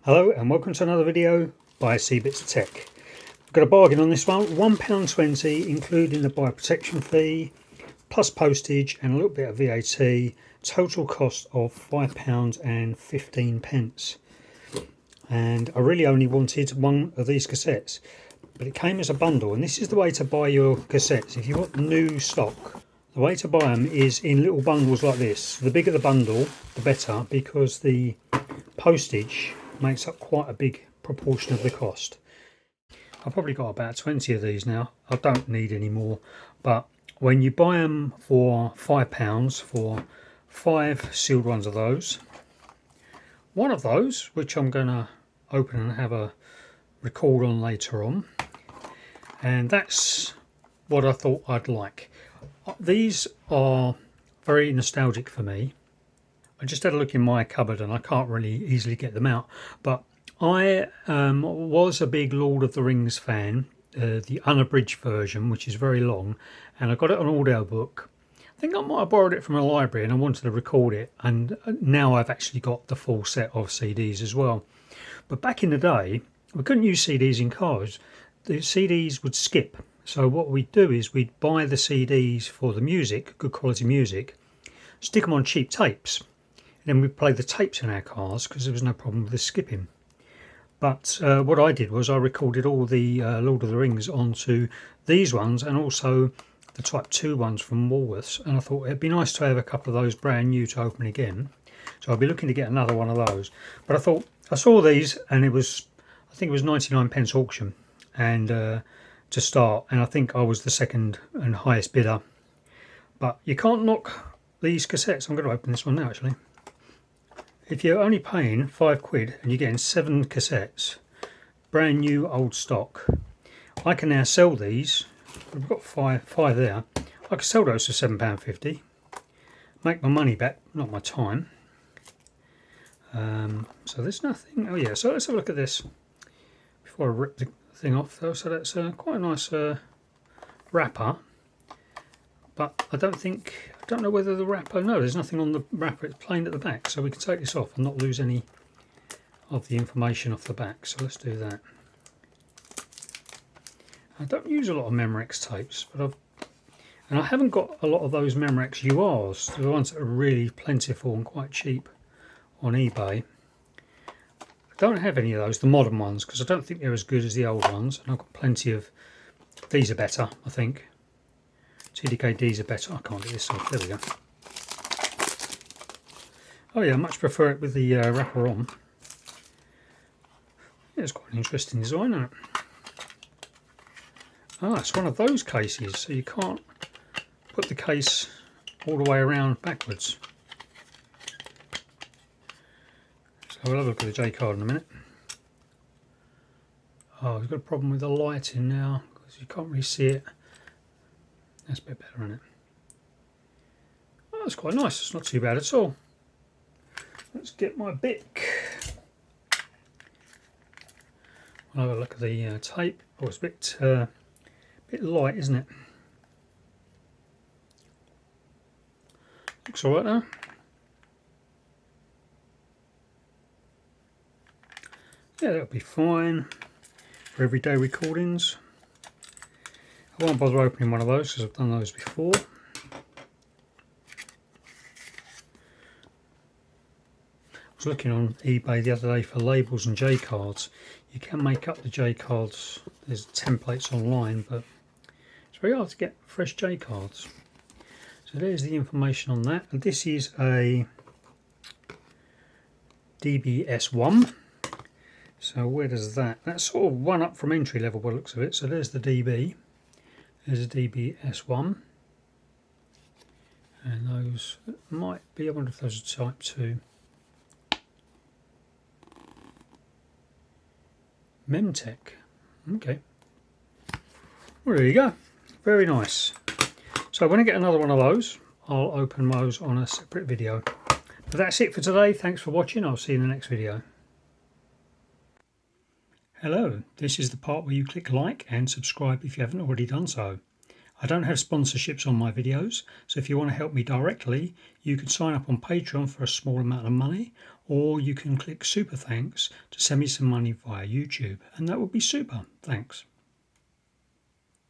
Hello and welcome to another video by cBits Tech. I've got a bargain on this one, £1.20 including the buyer protection fee, plus postage and a little bit of VAT, total cost of £5.15. And I really only wanted one of these cassettes, but it came as a bundle, and this is the way to buy your cassettes. If you want new stock, the way to buy them is in little bundles like this. The bigger the bundle, the better, because the postage makes up quite a big proportion of the cost. I've probably got about 20 of these now. I don't need any more, but when you buy them for £5 for 5 sealed ones of those, one of those, which I'm going to open and have a record on later on, and that's what I thought I'd like. These are very nostalgic for me. I just had a look in my cupboard and I can't really easily get them out, but I was a big Lord of the Rings fan, the unabridged version, which is very long, and I got it on audiobook. I think I might have borrowed it from a library and I wanted to record it, and now I've actually got the full set of CDs as well. But back in the day, we couldn't use CDs in cars. The CDs would skip. So what we'd do is we'd buy the CDs for the music, good quality music, stick them on cheap tapes, and then we'd play the tapes in our cars because there was no problem with the skipping. But what I did was I recorded all the Lord of the Rings onto these ones, and also the Type 2 ones from Woolworths, and I thought it'd be nice to have a couple of those brand new to open again. So I'll be looking to get another one of those. But I thought, I saw these and it was, I think it was 99p auction, and to start, and I think I was the second and highest bidder. But you can't knock these cassettes. I'm going to open this one now actually. If you're only paying £5 and you're getting 7 cassettes, brand new old stock, I can now sell these. We've got five there. I can sell those for £7.50, make my money back, not my time. So there's nothing. Oh yeah, so let's have a look at this before I rip the thing off though. So that's quite a nice wrapper, but I don't know whether the wrapper, no, there's nothing on the wrapper, it's plain at the back, so we can take this off and not lose any of the information off the back. So let's do that. I don't use a lot of Memorex tapes, but I haven't got a lot of those Memorex URs, the ones that are really plentiful and quite cheap on eBay. I don't have any of those, the modern ones, because I don't think they're as good as the old ones, and I've got plenty of, these are better, I think. TDKDs are better. I can't get this off, there we go. Oh yeah, I much prefer it with the wrapper on. Yeah, it's quite an interesting design, isn't it? Ah, it's one of those cases, so you can't put the case all the way around backwards. So we'll have a look at the J card in a minute. Oh, we've got a problem with the lighting now because you can't really see it. That's a bit better, isn't it? Oh, that's quite nice. It's not too bad at all. Let's get my Bic. I'll have a look at the tape. Oh, it's a bit light, isn't it? Looks alright now. Yeah, that'll be fine for everyday recordings. I won't bother opening one of those because I've done those before. I was looking on eBay the other day for labels and J cards. You can make up the J cards. There's templates online, but it's very hard to get fresh J cards. So there's the information on that. And this is a dBS1. So where does that? That's sort of one up from entry level by the looks of it. So there's the dB. There's a dBS1. And those might be, I wonder if those are Type 2. Memtech. Okay. Well, there you go. Very nice. So when I get another one of those, I'll open those on a separate video. But that's it for today. Thanks for watching. I'll see you in the next video. Hello, this is the part where you click like and subscribe if you haven't already done so. I don't have sponsorships on my videos, so if you want to help me directly, you can sign up on Patreon for a small amount of money, or you can click super thanks to send me some money via YouTube, and that would be super. Thanks.